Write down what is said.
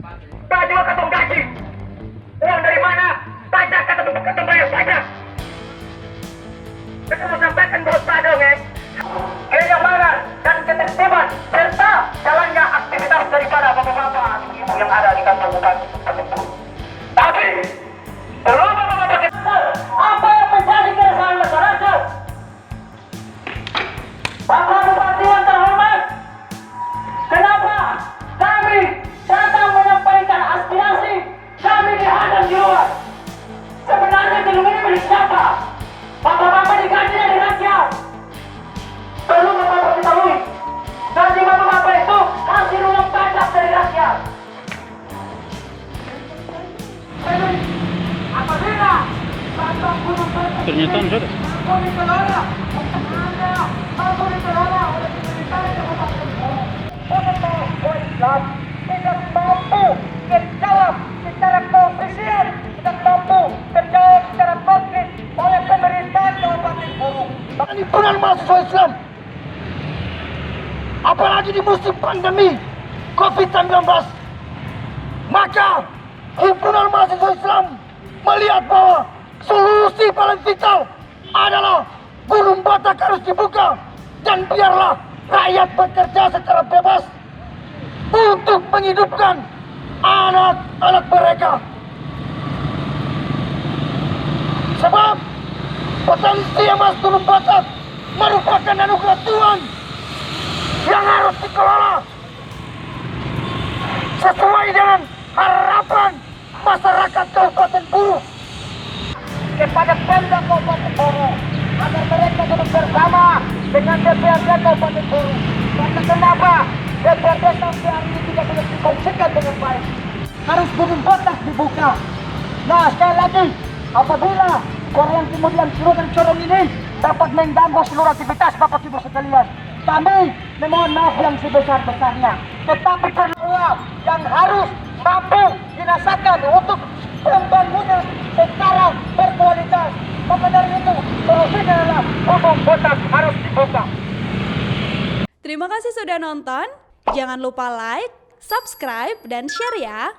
Baju ketemu gaji. Uang dari mana? Pajak ketemu bayar pajak. Ketemu sampaikan bos padong, kenyamanan dan ketertiban serta jalannya aktivitas daripada bapak-bapak ibu yang ada di kantor bupati. Tapi belum bapak-bapak apa yang menjadi keresahan masyarakat? Bapak Bupati yang terhormat, kenapa kami datang menyampaikan aspirasi kami dihadang di luar? Sebenarnya gedung ini milik siapa? Bapak-bapak digaji dari rakyat. Perlu bapak-bapak ketahui, gaji bapak-bapak itu hasil uang pajak dari rakyat. Apabila batang gunung Pernyataan sudah. mampu dikelola, mampu dikelola oleh pemerintah Kabupaten Buru, untuk Islam tidak mampu dijawab secara koefisien, tidak mampu terjawab secara konkret oleh pemerintah Kabupaten Buru. Bahkan himpunan mahasiswa Islam, apalagi di musim pandemi COVID-19, maka himpunan mahasiswa Islam melihat bahwa solusi paling vital adalah Gunung Batak harus dibuka dan biarlah rakyat bekerja secara bebas untuk menghidupkan anak-anak mereka. Sebab potensi emas Gunung Batak merupakan anugerah Tuhan yang harus dikelola sesuai dengan harapan masyarakat Kabupaten Buru kepada Pemda Kabupaten Buru agar mereka duduk bersama dengan DPRD Kabupaten Buru. Karena kenapa DPRD sampai hari ini tidak boleh dikonsumsikan dengan baik? Harus Gunung Batak dibuka. Nah, sekali lagi, apabila Korean kemudian seluruh corong ini dapat mengganggu seluruh aktivitas Bapak Ibu sekalian, kami memohon maaf yang sebesar-besarnya. Tetapi perlu uang yang harus mampu dirasakan untuk pembangunan secara berkualitas. Maka dari itu, solusinya adalah Gunung Batak harus dibuka. Terima kasih sudah nonton. Jangan lupa like, subscribe, dan share ya.